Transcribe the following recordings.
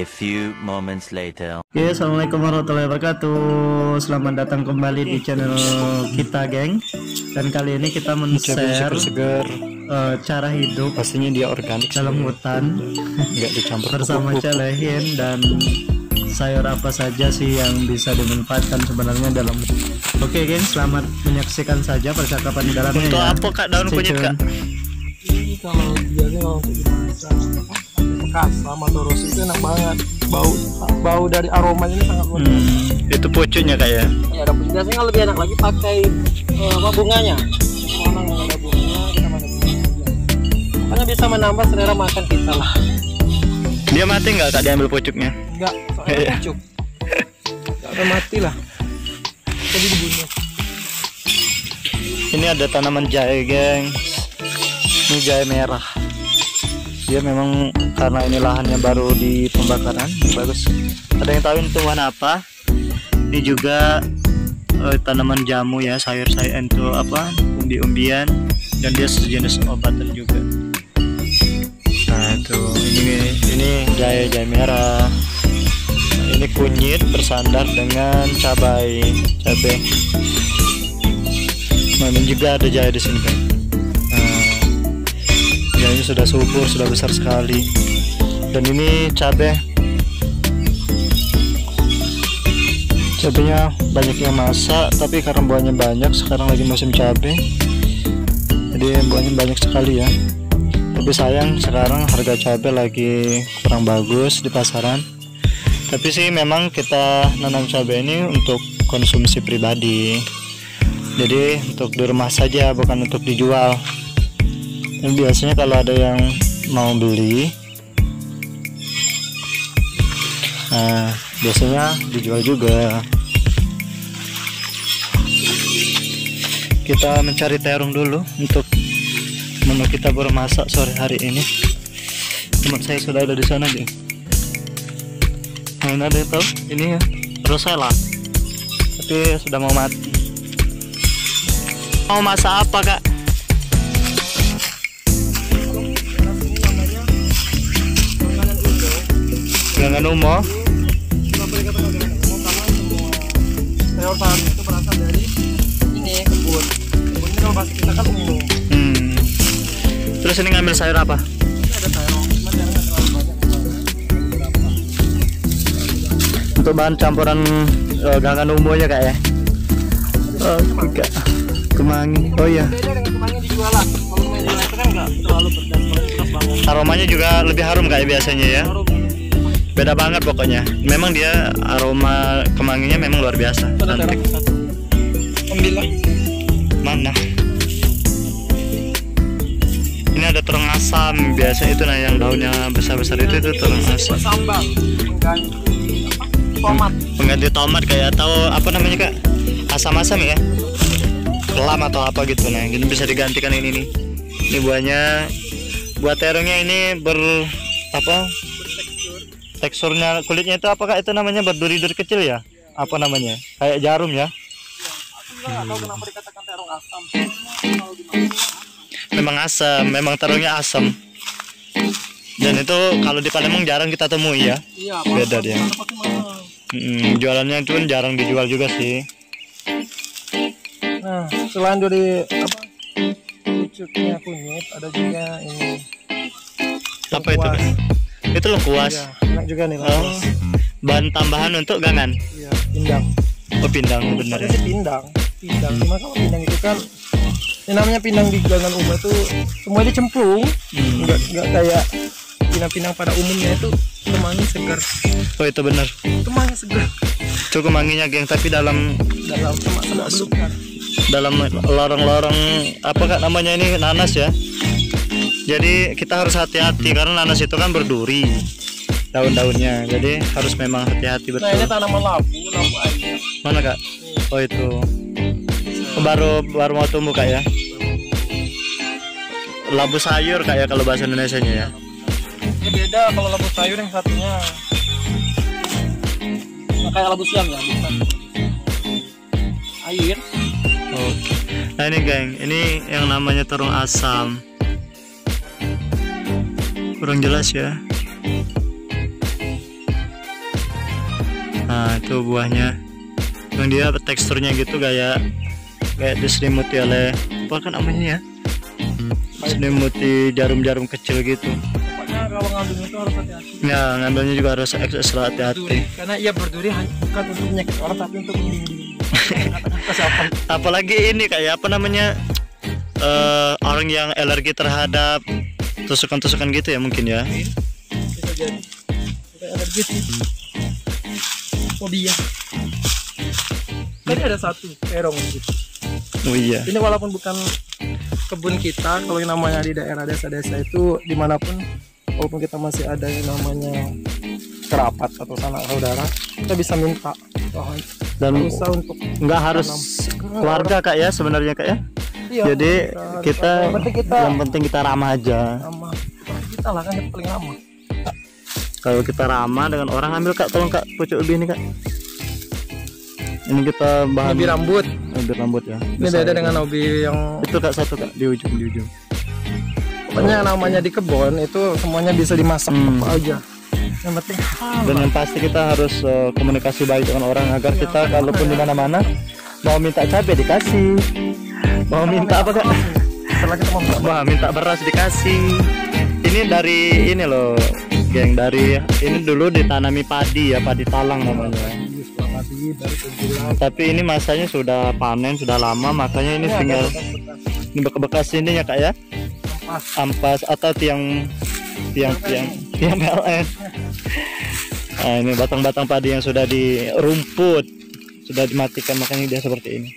A few moments later. Oke, assalamualaikum warahmatullahi wabarakatuh. Selamat datang kembali di channel kita, geng. Dan kali ini kita men-share cara hidup pastinya dia organik dalam hutan, nggak dicampur bersama Celehin. Dan sayur apa saja sih yang bisa dimanfaatkan sebenarnya dalam. Oke, geng, selamat menyaksikan saja percakapan di dalamnya. Untuk ya. apa kak daun kunyit kak? Ini kalau biasanya kalau untuk dimasak bekas sama toros itu enak banget, bau dari aromanya ini sangat luar biasa. Itu pucuknya kak ya? Ya ada pucuk, biasanya lebih enak lagi pakai bunganya. Mana nggak ada bunganya kita pakai bunganya, makanya bisa menambah selera makan kita lah. Dia mati nggak kak diambil pucuknya? Enggak, soalnya pucuk nggak akan mati lah, jadi dibunuh. Ini ada tanaman jahe, geng. Ini jahe merah. Dia memang karena ini lahannya baru di pembakaran, bagus. Ada yang tahu ini tumbuhan apa? Ini juga tanaman jamu ya, sayur-sayur itu apa? Umbi-umbian, dan dia sejenis obatan juga. Nah itu, ini jahe merah. Ini kunyit bersandar dengan cabai. Nah, ini juga ada jahe di sini kan. Ya ini sudah subur, sudah besar sekali. Dan ini cabenya banyak yang masak, tapi karena buahnya banyak, sekarang lagi musim cabai, jadi buahnya banyak sekali ya. Tapi sayang sekarang harga cabai lagi kurang bagus di pasaran. Tapi sih memang kita nanam cabai ini untuk konsumsi pribadi, jadi untuk di rumah saja, bukan untuk dijual. Dan biasanya kalau ada yang mau beli, nah biasanya dijual juga. Kita mencari terung dulu untuk menu kita bermasak sore hari ini. Teman saya sudah ada di sana deh. Nah, ini ada yang tahu? Ini ya Rosella, tapi sudah mau mati. Mau masak apa kak? Gangan umo. Sayur sayur itu berasal dari ini kebun ini kalau bahasa kita kan umo. Terus ini ngambil sayur apa? Ini ada sayur, cuma jangan terlalu banyak. Untuk bahan campuran gangan umonya kak ya? Oh enggak, kemangi. Oh iya. Beda dengan kemangi dijualan. Kalau kemangi dijualan itu kan nggak terlalu pedas banget. Aromanya juga lebih harum kayak biasanya ya. Beda banget pokoknya. Memang dia aroma kemanginya memang luar biasa. Cantik. Alhamdulillah. Mana? Ini ada terong asam. Biasa itu nah yang daunnya besar-besar itu terong asam. Sambal pengganti tomat. Pengganti tomat kayak atau apa namanya kak? Asam-asam ya? Kelam atau apa gitu. Nah, ini bisa digantikan ini nih. Ini buahnya, buah terongnya ini teksturnya kulitnya itu apakah itu namanya berduri-duri kecil ya? Apa namanya? Kayak jarum ya? Aku juga nggak tahu kenapa dikatakan terong asam. Memang asam, memang terongnya asam. Dan itu kalau di Palembang jarang kita temui ya? Iya, beda dia. Jualannya itu jarang dijual juga sih. Nah, selain dari pucuknya kunyit, ada juga ini. Apa itu? Itu lengkuas. Iya, enak juga nih. Bahan tambahan untuk gangan. Iya, pindang. Oh pindang, bener ya. Sih pindang. Cuma kalau pindang itu kan, ini namanya pindang di gangan umum itu semua dicemplung. Enggak kayak pinang-pinang pada umumnya itu kemangi segar. Oh itu bener. Kemangi segar. Cukup manginya geng, tapi dalam semak belukar. Dalam lorong-lorong apa kak namanya ini nanas ya. Jadi kita harus hati-hati karena nanas itu kan berduri daun-daunnya, jadi harus memang hati-hati betul. Nah ini tanaman labu air. Mana kak? Oh itu baru mau tumbuh kak ya? Labu sayur kak ya kalau bahasa Indonesianya ya? Ini beda kalau labu sayur yang satunya. Nah, kayak labu siam ya, bukan air. Oh. Nah ini geng, ini yang namanya terong asam. Kurang jelas ya. Nah itu buahnya, yang dia teksturnya gitu kayak diselimuti oleh apa kan namanya ya, diselimuti jarum-jarum kecil gitu. Pokoknya kalau ngambilnya itu harus hati-hati. Ya ngambilnya juga harus ekstra hati-hati. Karena ia berduri bukan untuk penyakit orang tapi untuk melindungi kesehatan. Apalagi ini kayak apa namanya, orang yang alergi terhadap tusukan-tusukan gitu ya mungkin ya. Bisa jadi kita alergi sih, fobia. Tadi ada satu terong gitu. Oh iya. Ini walaupun bukan kebun kita, kalau yang namanya di daerah desa-desa itu dimanapun, walaupun kita masih ada yang namanya kerabat atau sanak saudara, kita bisa minta. Dan Usah untuk nggak harus keluarga kak ya sebenarnya kak ya. iya, Jadi kita yang yang penting kita ramah aja. sama kita lah kan yang paling lama. Kalau kita ramah dengan orang, ambil kak, tolong kak pucuk ubi ini kak. Ini kita bahan Ubi rambut. ubi rambut ya. Ini beda dengan ubi yang Itu kak satu kak di ujung. pokoknya namanya di kebun itu semuanya bisa dimasak apa aja. Yang penting Dan yang pasti kita harus komunikasi baik dengan orang agar kita kalaupun di mana-mana mau minta cabai dikasih, mau minta apa kak? setelah kita mau Wah, minta beras dikasih. Ini dari ini loh, geng, dari ini dulu ditanami padi ya, padi talang namanya. Tapi ini masanya sudah panen, sudah lama, makanya ini tinggal ini bekas ini ya kak ya, ampas atau tiang PLN. Nah ini batang-batang padi yang sudah dirumput, sudah dimatikan, makanya dia seperti ini.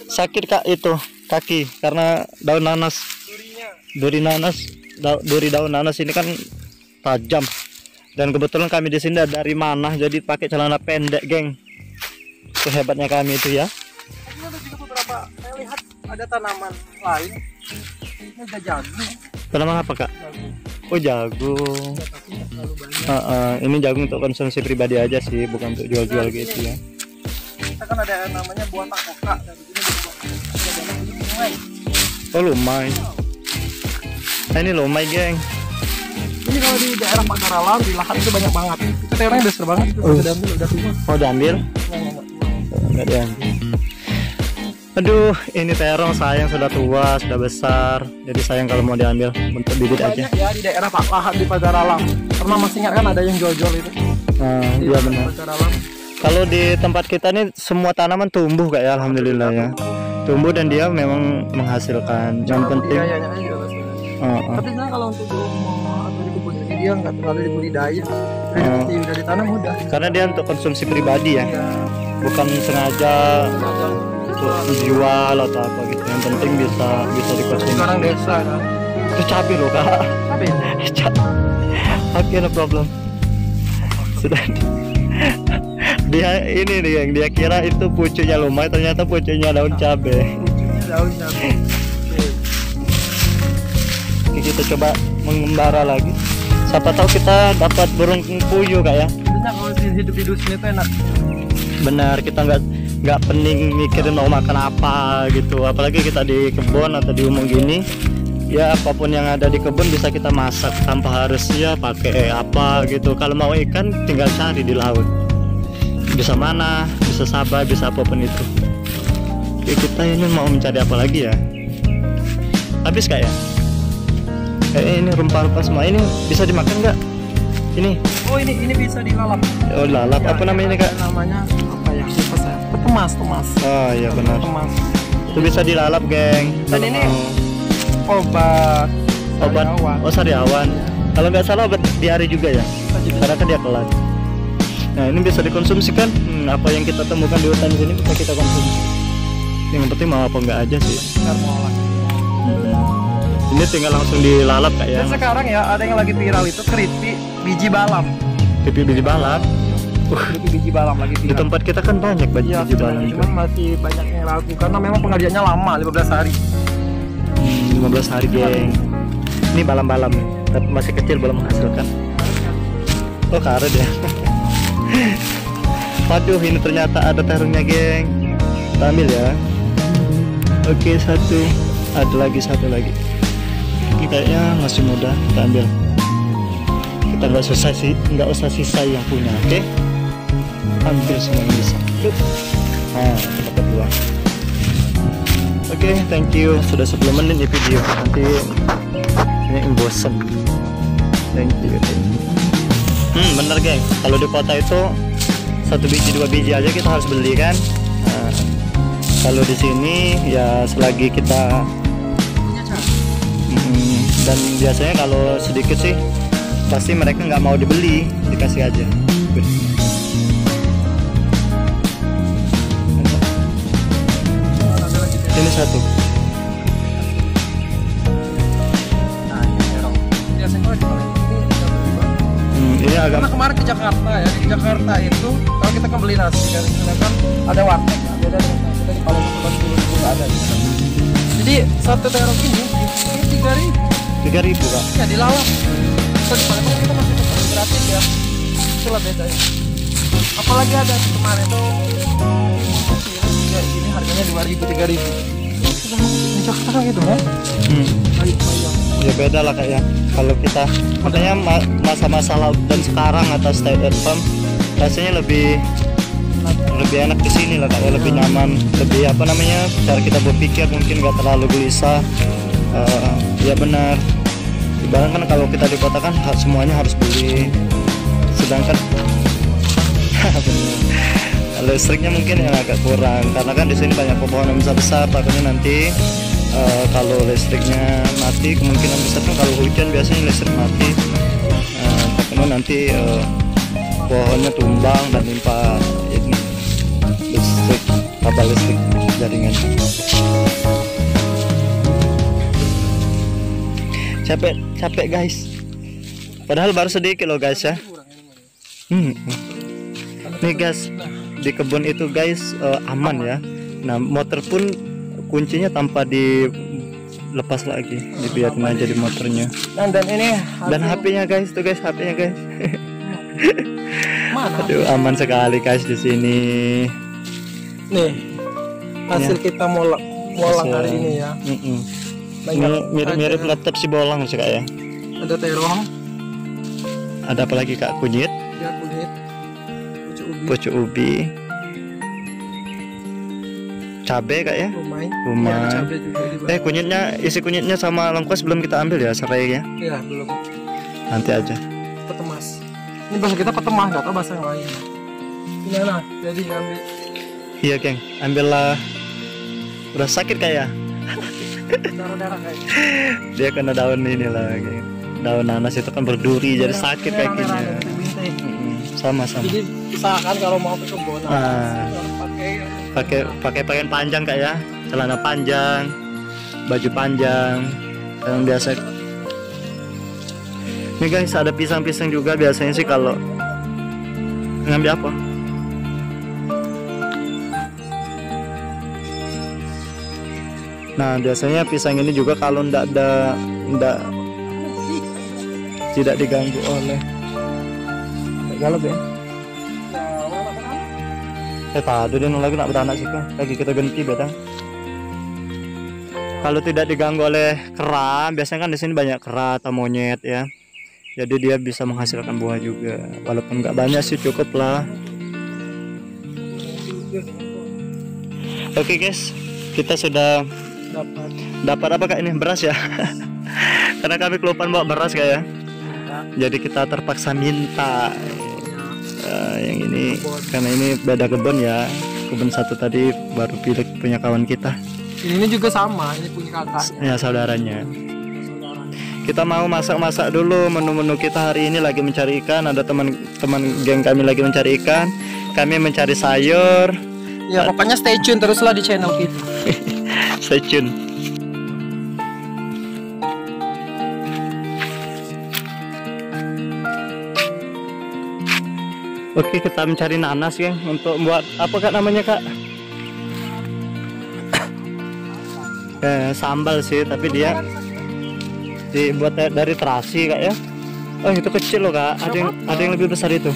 Sakit kak itu kaki karena daun nanas, duri daun nanas ini kan tajam. Dan kebetulan kami di sini dari mana, jadi pakai celana pendek, geng. Itu hebatnya kami itu ya. Ini ada juga beberapa, saya lihat ada tanaman lain. Ini ada jagung. Tanaman apa kak? Jagung. Oh jagung. Ya, tapi nggak terlalu banyak. Ini jagung untuk konsumsi pribadi aja sih, bukan untuk jual-jual gitu ya. Kita kan ada namanya buah takoka dan di sini ada lumai. Oh lumai. Nah ini lumai, geng. Ini kalau di daerah Pagaralam di lahan itu banyak banget. Itu terongnya besar banget. Itu sudah diambil, udah tua. Oh diambil? Enggak diambil. Aduh, ini terong sayang sudah tua, sudah besar. Jadi sayang kalau mau diambil untuk bibit aja. Banyak ya di daerah lahan di Pagaralam. Pernah masih ingat kan ada yang jual-jual itu? Iya benar. Pagaralam. Kalau di tempat kita nih semua tanaman tumbuh kak ya, alhamdulillah ya. Tumbuh dan dia memang menghasilkan. Yang penting. Iya, juga besar. Tapi sebenarnya kalau untuk di rumah atau di kebun ini dia nggak terlalu dibudidaya. Udah ditanam udah. Karena dia untuk konsumsi pribadi ya, bukan sengaja untuk dijual atau apa gitu. Yang penting bisa dikonsumsi. Orang desa kan. Itu cabai loh kak. Oke, no problem. Sudah. Dia ini nih yang dia kira itu pucuknya lumai, ternyata pucuknya daun cabai. Pucuknya daun cabai. Oke, kita coba mengembara lagi. Siapa tahu kita dapat burung puyuh kak ya. Sebenarnya kalau hidup di dusun itu enak. Benar, kita nggak pening mikirin mau makan apa gitu. Apalagi kita di kebun atau di umum gini, ya apapun yang ada di kebun bisa kita masak tanpa harus ya pakai apa gitu. Kalau mau ikan tinggal cari di laut. Bisa mana, bisa sabah, bisa apapun itu. Oke, kita ini mau mencari apa lagi ya? Habis kak ya? Ini rempah-rempah semua ini bisa dimakan nggak? Ini? Oh ini bisa dilalap. Oh lalap, Ya, apa namanya ini kak? Namanya apa ya? Lupa saya. Temas. Oh iya benar. Temas. Itu bisa dilalap, geng. Dan Kalau ini mau obat obat sariawan. Kalau nggak salah obat diare juga ya, karena kan dia kelat. Nah ini bisa dikonsumsikan. Apa yang kita temukan di hutan sini bisa kita konsumsi. Yang penting mau apa enggak aja sih. Ini tinggal langsung dilalap kak ya. Dan sekarang ya ada yang lagi viral itu keripik biji balam. Keripik biji balam. Keripik biji balam lagi Di viral. tempat kita kan banyak biji Iya, biji balam. cuman masih banyak yang ragu karena memang pengajiannya lama 15 hari. 15 hari geng. Ini balam-balam nih, tapi masih kecil belum menghasilkan. Oh karet ya. Waduh ini ternyata ada terongnya geng. Kita ambil ya. Oke satu, ada lagi satu lagi. Ini kayaknya masih muda, kita ambil. Kita kita nggak usah sisa yang punya. Oke, ambil semua yang bisa. Nah, dapat 2. Oke, thank you. Sudah 10 menit di video. Nanti ini bosen. Thank you. Bener geng, kalau di kota itu 1 biji 2 biji aja kita harus beli kan. Nah, kalau di sini ya selagi kita dan biasanya kalau sedikit sih pasti mereka nggak mau dibeli, dikasih aja. Ini 1. Ini agak. Karena kemarin ke Jakarta ya, di Jakarta itu kalau kita kan beli nasi dari sana kan ada warteg ya, beda dengan nasi dari Palembang dulu juga ada. Jadi 1 terong ini 3.000 Kak. ya di Lawang. Kita di Palembang kita masih tetap gratis ya, itulah bedanya. Apalagi ada kemarin tuh ya, ini harganya 2.000 3.000. Di Jakarta kan gitu kan? Ya beda lah Kak ya. Kalau kita makanya masa-masa laut dan sekarang atau stay at home rasanya lebih enak di sini lah Kak ya, lebih nyaman, lebih apa namanya, cara kita berpikir mungkin nggak terlalu gelisah. Ya benar. Ibarat kan kalau kita di kota kan semuanya harus beli, sedangkan listriknya mungkin yang agak kurang karena kan di sini banyak pepohonan besar-besar. Takutnya nanti kalau listriknya mati, kemungkinan besar kan kalau hujan biasanya listrik mati, takutnya nanti pohonnya tumbang dan limpa ini listrik, kabel listrik jaringan. Capek guys, padahal baru sedikit loh guys ya. Nih guys, di kebun itu guys aman ya. Nah motor pun kuncinya tanpa dilepas lagi, dibiarin aja di motornya. Dan ini dan HP-nya guys, tuh guys HP-nya guys. Mana? Aduh aman sekali guys di sini. Nih hasil kita molang hari ini ya. Mirip-mirip laptop si bolang sih Kak ya. Ada terong. Ada apa lagi Kak? Kunyit. Ya kunyit. Pucuk ubi. Cabe Kak ya. Lumai. Ya, cabe juga kunyitnya, isi kunyitnya sama lengkuas belum kita ambil ya serainya? Iya belum. Nanti aja. Petemas. Ini bahasa kita petemas, nggak tahu bahasa yang lain. Ini nah, jadi ambil. Iya geng, ambillah. Udah sakit kayak. Darah-darah kayak. Dia kena daun ini lah, geng. Daun nanas itu kan berduri jadi sakit kakinya. Sama-sama. Jadi misalkan kalau mau ke kebun, pakai pakaian panjang Kak ya, celana panjang, baju panjang, yang biasa. Ini guys ada pisang-pisang juga, biasanya sih kalau ngambil apa? Nah biasanya pisang ini juga kalau tidak diganggu oleh galap ya. Tadi dia lagi nak beranak sih kan, lagi kita ganti beda. Kalau tidak diganggu oleh kera, biasanya kan di sini banyak kera atau monyet ya. Jadi dia bisa menghasilkan buah juga, walaupun nggak banyak sih, cukup lah. Oke guys, kita sudah dapat apa Kak ini? Beras ya. Karena kami kelupaan bawa beras Kak ya. Jadi kita terpaksa minta. Yang ini karena ini beda kebun ya. Kebun satu tadi baru pilih punya kawan kita. Ini juga sama, ini punya kakak. Ya saudaranya. Kita mau masak-masak dulu menu-menu kita hari ini, lagi mencari ikan. Ada teman-teman geng kami lagi mencari ikan. Kami mencari sayur. Ya pokoknya stay tune teruslah di channel kita. Stay tune. Oke, kita mencari nanas ya untuk buat apa Kak namanya Kak? Sambal sih, tapi dia dibuat dari terasi Kak ya. Oh itu kecil loh Kak, ada yang lebih besar itu.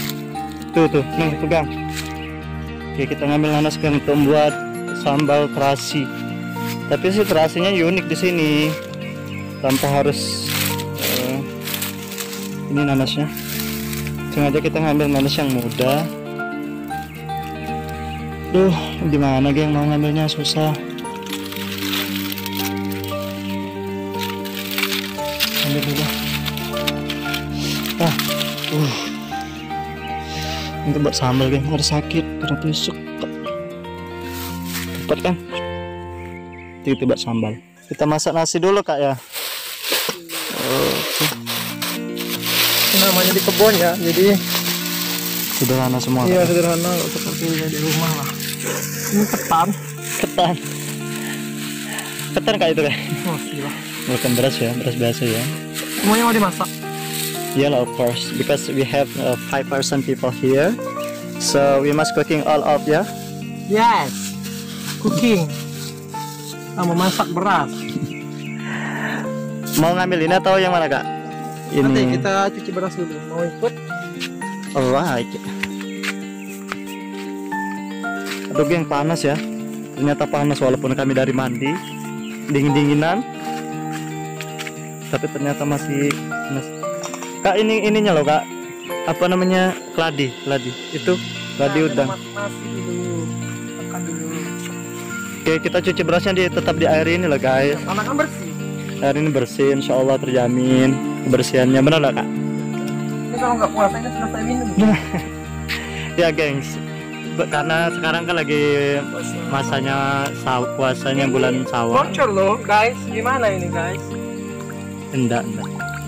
Tuh, nih pegang. Oke, kita ngambil nanas kan untuk membuat sambal terasi. Tapi sih terasinya unik di sini, tanpa harus ini nanasnya. sengaja kita ngambil manis yang muda. Duh, gimana geng mau ngambilnya susah. Ambil dulu. Ini buat sambal geng, ada sakit karena tusuk. Cepat kan? Itu buat sambal. Kita masak nasi dulu kak ya. Namanya di kebun ya, jadi sederhana semua. Iya sederhana seperti di rumah lah. Ini ketan kayak itu kan? Oh, gila. Bukan beras ya, beras biasa ya. Semuanya mau dimasak. Yeah, of course, because we have 5% people here, so we must cooking all of ya. Yes, cooking. Mau masak beras. Mau ngambil ini atau yang mana kak? Ini. Nanti kita cuci beras dulu. Mau ikut? Alright. Aduh geng, panas ya. Ternyata panas walaupun kami dari mandi dingin-dinginan, tapi ternyata masih panas. Kak ininya loh kak, apa namanya, keladi itu keladi udang. Nasi dulu, makan dulu. Oke, kita cuci berasnya tetap di air ini loh guys. Karena kan bersih. Air ini bersih, insya Allah terjamin kebersihannya, benar nggak kak? Ini kalau nggak puasanya sudah saya minum. Ya gengs, karena sekarang kan lagi masanya puasanya bulan Syawal. Bocor loh guys, gimana ini guys? Enggak.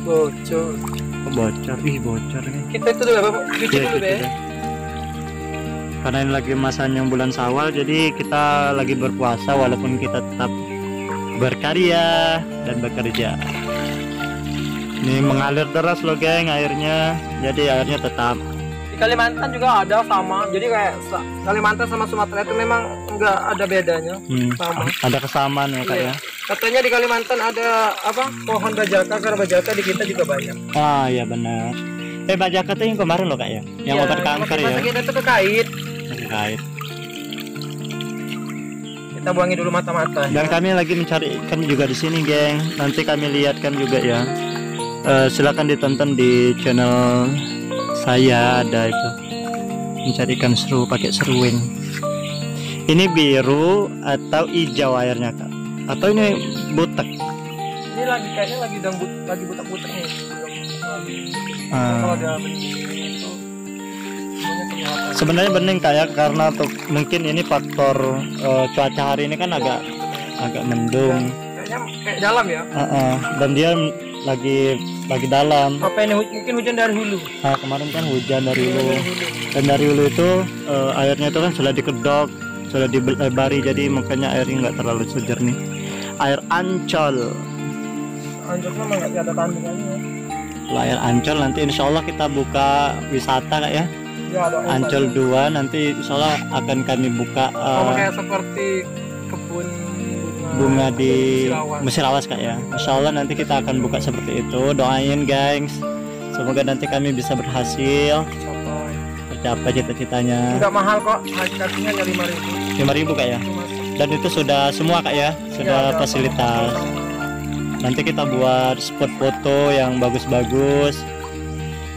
Bocor. Bocor, bocor nih. Kita itu dulu cuci dulu deh. Karena ini lagi masanya bulan Syawal, jadi kita lagi berpuasa walaupun kita tetap berkarya dan bekerja. Ini mengalir deras loh geng airnya, jadi airnya tetap. Di Kalimantan juga ada sama, jadi kayak Kalimantan sama Sumatera itu memang nggak ada bedanya, sama. Ada kesamaan ya kak ya. Katanya di Kalimantan ada apa, pohon bajaka, karena bajaka di kita juga banyak. Ah iya benar. Bajaka tuh yang kemarin loh kak ya, yang obat kanker ya. Kita tuh kekait. Kekait. Kita buangi dulu mata-mata. Dan kami lagi mencari ikan juga di sini geng. Nanti kami lihatkan juga ya. Silakan ditonton di channel saya, ada itu mencari ikan seru pakai seruing. Ini biru atau hijau airnya kak? Atau ini butek? Ini kayaknya lagi butek-butek nih. Kalau dia itu sebenarnya bening kayak karena mungkin ini faktor cuaca hari ini kan agak mendung. Kayaknya kayak dalam ya. Dan dia lagi dalam. Apa ini mungkin hujan dari hulu? Nah, kemarin kan hujan dari hulu. Dan dari hulu itu airnya itu kan sudah dikedok, sudah dilebari, jadi makanya airnya nggak terlalu sejernih. Air Ancol. Ancol memang nggak ada tandingannya. Kalau air Ancol nanti insya Allah kita buka wisata kak ya. Ya, ada Ancol 2 nanti insya Allah akan kami buka. Sama kayak seperti kebun bunga di Mesirawas kak ya. Insya Allah nanti kita akan buka seperti itu. Doain gengs, semoga nanti kami bisa berhasil tercapai cita-citanya. Tidak mahal kok, harganya 5.000 kak ya. Dan itu sudah semua kak ya, sudah fasilitas. Nanti kita buat spot foto yang bagus-bagus.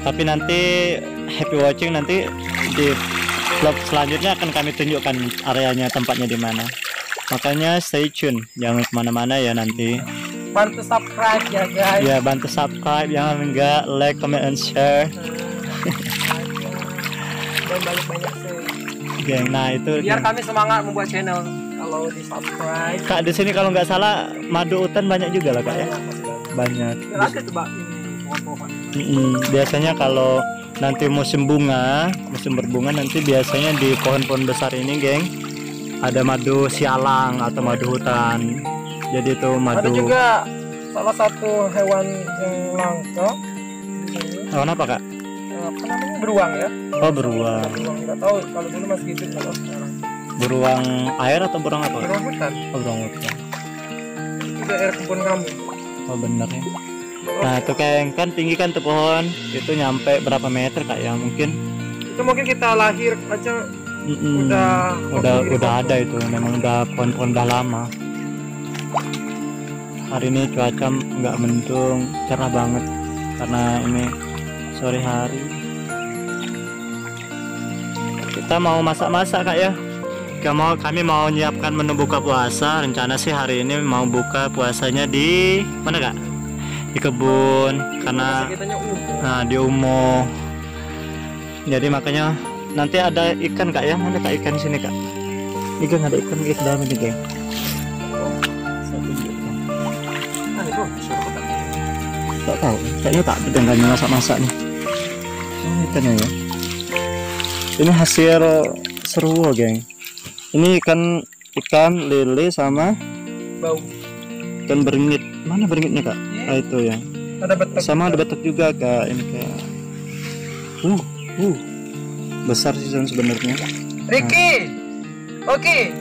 Tapi nanti happy watching, nanti di vlog selanjutnya akan kami tunjukkan areanya, tempatnya di mana. Makanya stay tune, jangan kemana-mana ya nanti. Bantu subscribe ya guys. Ya bantu subscribe, jangan enggak like, comment, and share. Dan banyak-banyak share. Geng, nah itu. Biar kami semangat membuat channel. Kalau di subscribe. Kak di sini kalau nggak salah madu hutan banyak juga lah kak ya. Banyak. Ada coba ini pohon-pohon. Biasanya kalau nanti musim berbunga nanti biasanya di pohon-pohon besar ini geng ada madu sialang atau madu hutan. Jadi itu madu. Ada juga salah satu hewan yang langka. Hewan apa kak? Apa namanya, beruang ya? Oh beruang. Nggak tahu kalau dulu masih gitu, kalau sekarang. Beruang air atau beruang apa? Beruang hutan. Oh beruang hutan. Itu daerah kebun kamu. Oh bener ya. Nah itu kayak kan tinggi kan tuh pohon, itu nyampe berapa meter kak ya mungkin? Itu mungkin kita lahir aja udah ada itu, memang udah pohon-pohon udah lama. Hari ini cuaca nggak mendung, cerah banget karena ini sore hari. kita mau masak-masak Kak ya. Kami mau menyiapkan menu buka puasa. Rencana sih hari ini mau buka puasanya di mana Kak? Di kebun, karena di Umo. Jadi makanya nanti ada ikan Kak ya. Mana Kak ikan sini Kak? Ikan ada ikan di dalam ini geng. Tak tahu, kayaknya tak dengannya masak-masak nih. Ikannya ya. Ini hasil seruo geng. Ini ikan lele sama bau. Ikan beringit. Mana beringitnya Kak? Ah itu ya. Ada betok. Sama ada betok juga Kak. Ini Kak. Besar sih sebenarnya. Ricky. Oke.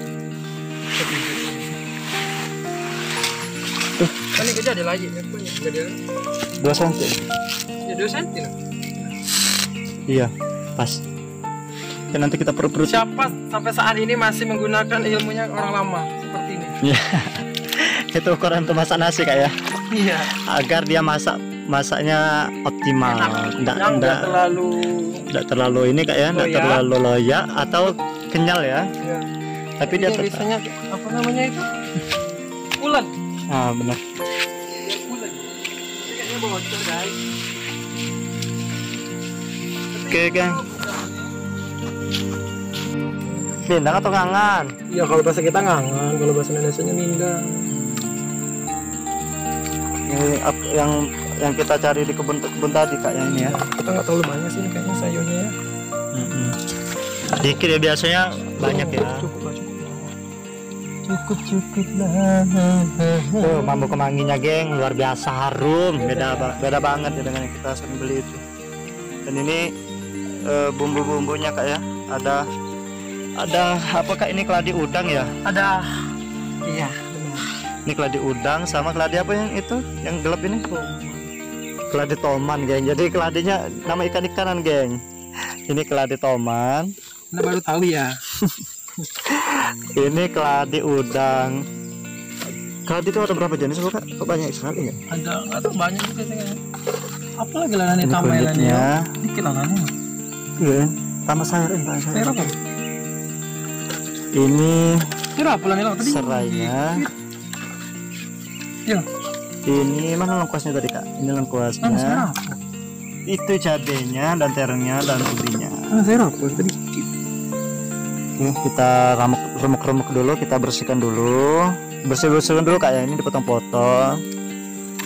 Kan ini jadi lagi ya punya jadi 2 cm. ya 2 cm. Iya, pas. Ya, nanti kita perut-perut. Siapa sampai saat ini masih menggunakan ilmunya orang lama seperti ini? Iya. Itu ukuran untuk masak nasi Kak ya. Iya. Agar dia masaknya optimal. Enggak terlalu ini Kak ya, enggak terlalu loyak atau kenyal ya. Iya. Tapi dia biasanya apa namanya itu? Ulen. Ah, benar. Ulen. Kayaknya bocor, guys. Oke, Gang. Lindang atau ngangan? Iya, kalau bahasa kita ngangan, kalau bahasa Indonesianya lindang. Yang kita cari di kebun tadi Kak yang ini ya. Kita nggak terlalu banyak sih ini kayaknya sayurnya ya. Dikit ya biasanya banyak ya. Cukup lah. Tuh bambu kemanginya geng luar biasa harum, beda banget ya dengan yang kita sering beli itu. Dan ini bumbu-bumbunya Kak ya. Ada apa Kak ini keladi udang ya? Ada. Iya. Ini keladi udang sama keladi apa yang itu? Yang gelap ini? Keladi toman geng. Jadi keladinya nama ikan-ikanan geng. Ini keladi toman. Anda baru tahu ya. Ini keladi udang. Keladi itu ada berapa jenis Kak? Kok banyak sekali ya? Ada banyak juga sih kayaknya. Apa lagi lalannya Ini tambah kulitnya. Dikit lalannya. Iya. Tambah sayurin Pak. Sayur apa? Ini Sayur apa lalannya tadi? serainya. Iya. Ini mana lengkuasnya tadi Kak? Ini lengkuasnya. Sayur apa? Itu cabenya dan terengnya dan ubinya. Sayur apa tadi? Oke, kita remuk-remuk dulu, kita bersihkan dulu. Bersih-bersihkan dulu Kak ya. Ini dipotong-potong.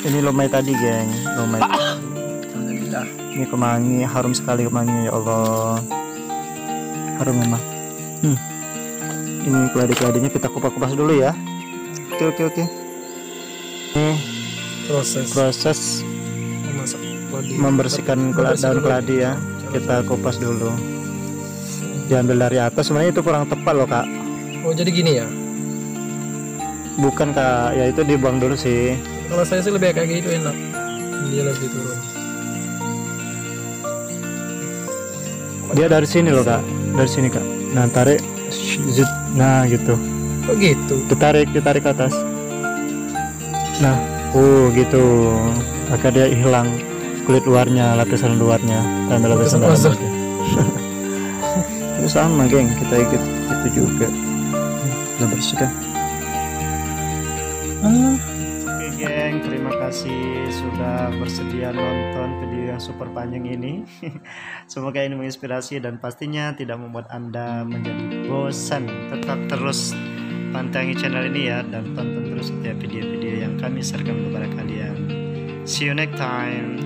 Ini lomai tadi geng, lomai. Alhamdulillah. Ini kemangi, harum sekali kemangi ya Allah. Harum memang. Ini keladi-keladinya kita kupas-kupas dulu ya. Oke. Ini proses membersihkan daun keladi ya. Kita kupas dulu. Diambil dari atas, sebenarnya itu kurang tepat loh Kak. Oh jadi gini ya? Bukan Kak, ya itu dibuang dulu sih. Kalau saya sih lebih kayak gitu enak. Dia lebih turun. Dia dari sini loh Kak, dari sini Kak. Nah tarik, nah gitu. Oh gitu. Ditarik ke atas. Nah, gitu. Maka dia hilang kulit luarnya, lapisan luarnya, dan lapisan dalamnya. Ini sama geng, kita ikut itu juga. Udah bersih kan? Oke geng, terima kasih sudah bersedia nonton video yang super panjang ini. Semoga ini menginspirasi dan pastinya tidak membuat Anda menjadi bosan. Tetap terus pantengin channel ini ya, dan tonton terus setiap video-video yang kami sharekan kepada kalian. See you next time.